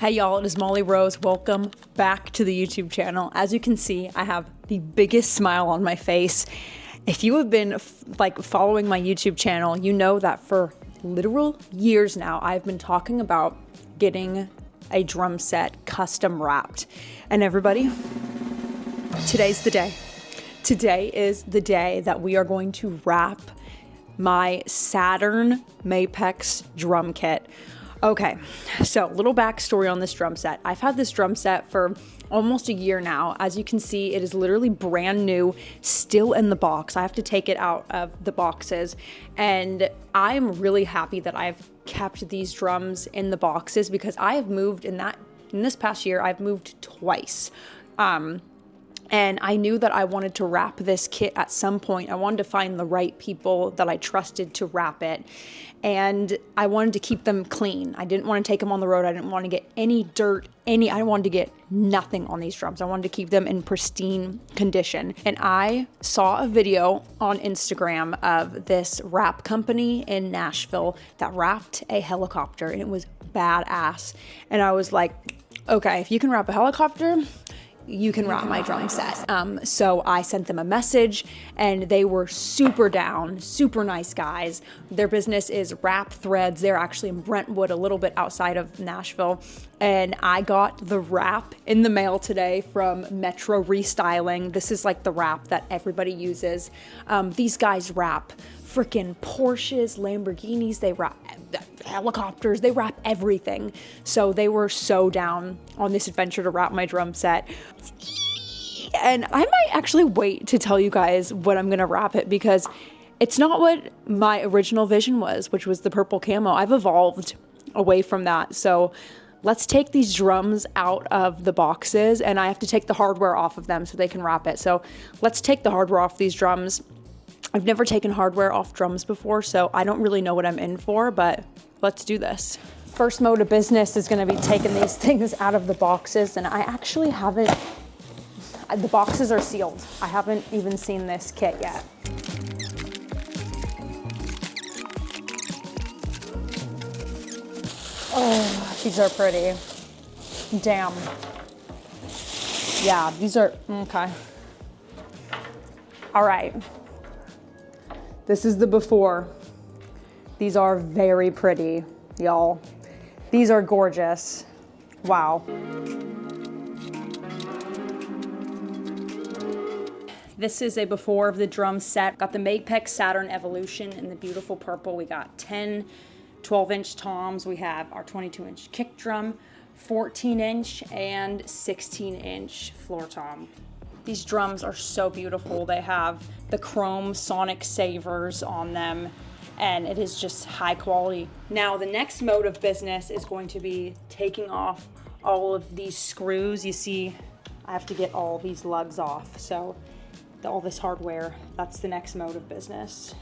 Hi y'all, it is Molly Rose. Welcome back to the YouTube channel. As you can see, I have the biggest smile on my face. If you have been following my YouTube channel, you know that for literal years now, I've been talking about getting a drum set custom wrapped. And everybody, today's the day. Today is the day that we are going to wrap my Saturn Mapex drum kit. Okay, so little backstory on this drum set. I've had this drum set for almost a year now. As you can see, it is literally brand new, still in the box. I have to take it out of the boxes, and I'm really happy that I've kept these drums in the boxes because I have moved in this past year, I've moved twice. And I knew that I wanted to wrap this kit at some point. I wanted to find the right people that I trusted to wrap it. And I wanted to keep them clean. I didn't want to take them on the road. I didn't want to get any dirt, I wanted to get nothing on these drums. I wanted to keep them in pristine condition. And I saw a video on Instagram of this wrap company in Nashville that wrapped a helicopter, and it was badass. And I was like, okay, if you can wrap a helicopter, you can wrap my drum set. So I sent them a message and they were super down, super nice guys. Their business is Wrap Threads. They're actually in Brentwood, a little bit outside of Nashville. And I got the wrap in the mail today from Metro Restyling. This is like the wrap that everybody uses. These guys wrap freaking Porsches, Lamborghinis, they wrap helicopters, they wrap everything. So they were so down on this adventure to wrap my drum set. And I might actually wait to tell you guys what I'm gonna wrap it, because it's not what my original vision was, which was the purple camo. I've evolved away from that. So let's take these drums out of the boxes, and I have to take the hardware off of them so they can wrap it. So let's take the hardware off these drums. I've never taken hardware off drums before, so I don't really know what I'm in for, but let's do this. First mode of business is gonna be taking these things out of the boxes, and I actually haven't, the boxes are sealed. I haven't even seen this kit yet. Oh, these are pretty. Damn. Yeah, these are, okay. All right. This is the before. These are very pretty, y'all. These are gorgeous. Wow. This is a before of the drum set. Got the Mapex Saturn Evolution in the beautiful purple. We got 10 12-inch toms. We have our 22-inch kick drum, 14-inch and 16-inch floor tom. These drums are so beautiful. They have the chrome sonic savers on them, and it is just high quality. Now, the next mode of business is going to be taking off all of these screws. You see, I have to get all these lugs off. So all this hardware, that's the next mode of business.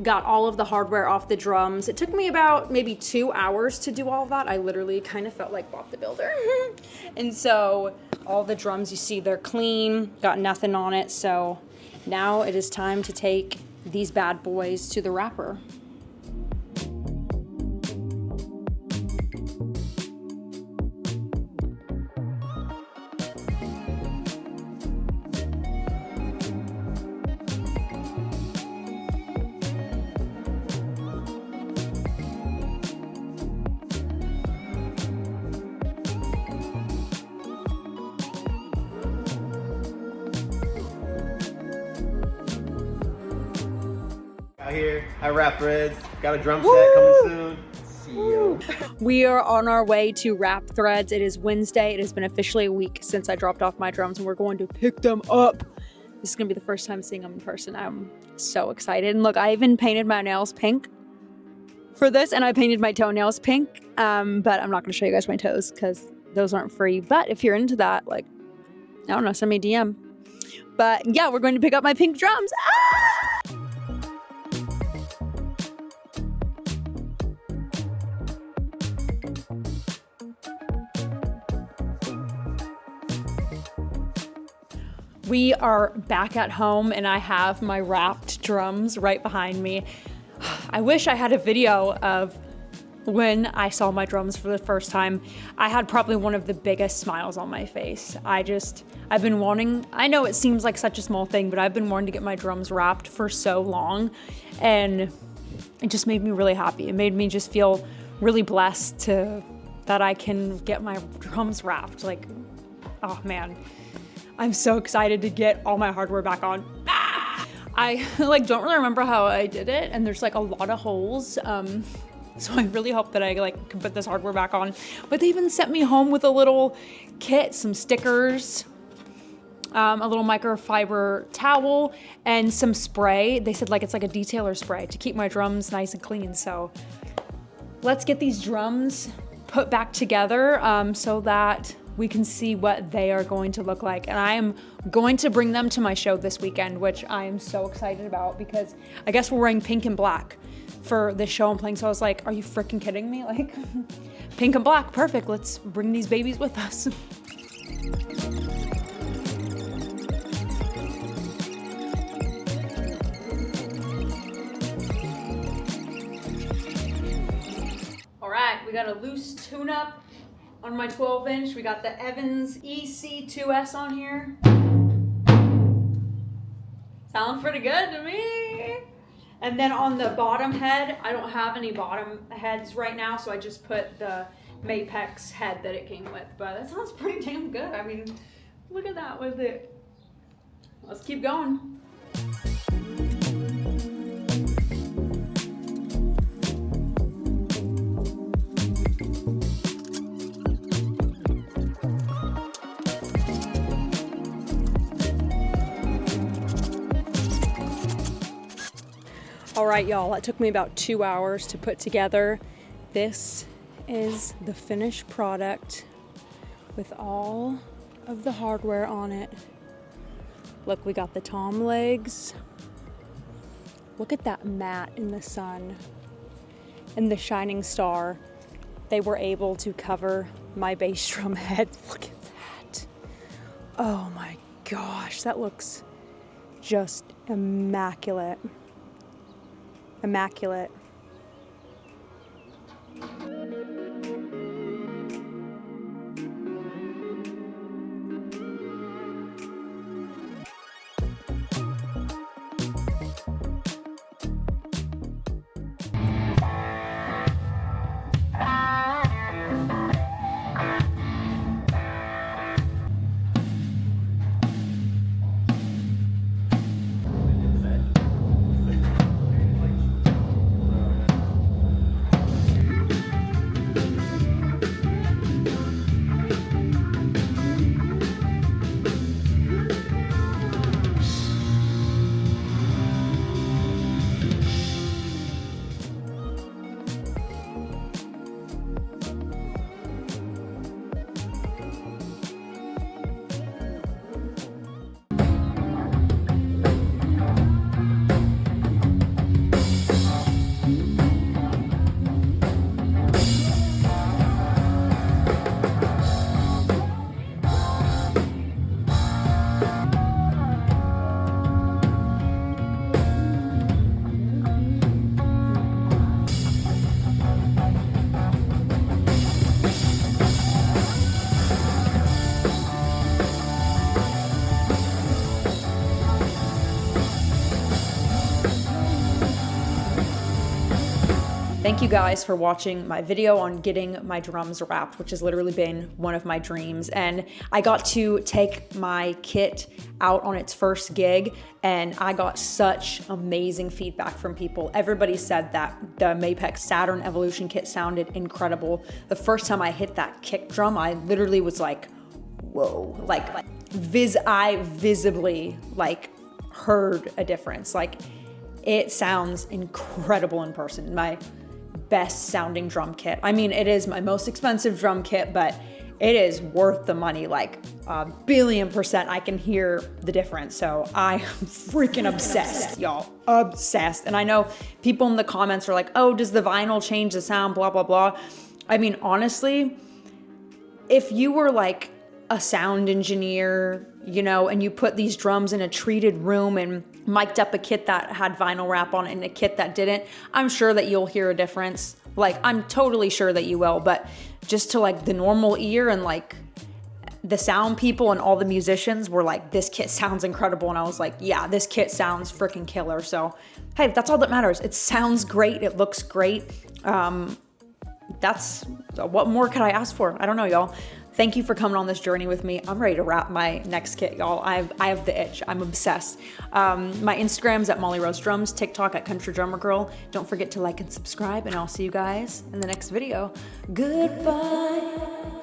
Got all of the hardware off the drums. It took me about maybe 2 hours to do all of that. I literally kind of felt like Bob the Builder. And so all the drums, you see, they're clean, got nothing on it. So now it is time to take these bad boys to the wrapper. Here at Wrap Threads, got a drum set coming soon. See you. We are on our way to Wrap Threads. It is Wednesday. It has been officially a week since I dropped off my drums, and we're going to pick them up. This is gonna be the first time seeing them in person. I'm so excited. And look, I even painted my nails pink for this, and I painted my toenails pink, but I'm not gonna show you guys my toes because those aren't free. But if you're into that, like, I don't know, send me a DM. But yeah, we're going to pick up my pink drums. Ah! We are back at home and I have my wrapped drums right behind me. I wish I had a video of when I saw my drums for the first time. I had probably one of the biggest smiles on my face. I've been wanting, I know it seems like such a small thing, but I've been wanting to get my drums wrapped for so long, and it just made me really happy. It made me just feel really blessed that I can get my drums wrapped. Like, oh man, I'm so excited to get all my hardware back on. Ah! I don't really remember how I did it, and there's like a lot of holes. So I really hope that I can put this hardware back on. But they even sent me home with a little kit, some stickers, a little microfiber towel, and some spray. They said it's like a detailer spray to keep my drums nice and clean. So let's get these drums put back together so that we can see what they are going to look like. And I am going to bring them to my show this weekend, which I am so excited about because I guess we're wearing pink and black for this show I'm playing. So I was like, are you freaking kidding me? Like, pink and black, perfect. Let's bring these babies with us. All right, we got a loose tune-up on my 12-inch. We got the Evans EC2S on here. Sounds pretty good to me. And then on the bottom head, I don't have any bottom heads right now, so I just put the Mapex head that it came with. But that sounds pretty damn good. I mean, look at that with it. Let's keep going. All right, y'all, that took me about 2 hours to put together. This is the finished product with all of the hardware on it. Look, we got the tom legs. Look at that mat in the sun and the shining star. They were able to cover my bass drum head. Look at that. Oh my gosh, that looks just immaculate. Immaculate. Thank you guys for watching my video on getting my drums wrapped, which has literally been one of my dreams. And I got to take my kit out on its first gig, and I got such amazing feedback from people. Everybody said that the Mapex Saturn Evolution kit sounded incredible. The first time I hit that kick drum, I literally was like, whoa, I visibly heard a difference. It sounds incredible in person. My best sounding drum kit. I mean, it is my most expensive drum kit, but it is worth the money, like a billion%. I can hear the difference. So I am freaking obsessed, y'all, obsessed. And I know people in the comments are like, oh, does the vinyl change the sound, blah, blah, blah. I mean, honestly, if you were like a sound engineer, you know, and you put these drums in a treated room and mic'd up a kit that had vinyl wrap on it and a kit that didn't, I'm sure that you'll hear a difference. Like, I'm totally sure that you will, but just to like the normal ear and like the sound people and all the musicians were like, this kit sounds incredible. And I was like, yeah, this kit sounds freaking killer. So, hey, that's all that matters. It sounds great. It looks great. That's what more could I ask for? I don't know, y'all. Thank you for coming on this journey with me. I'm ready to wrap my next kit, y'all. I have the itch. I'm obsessed. My Instagram's at Molly Rose Drums, TikTok at Country Drummer Girl. Don't forget to like and subscribe, and I'll see you guys in the next video. Goodbye.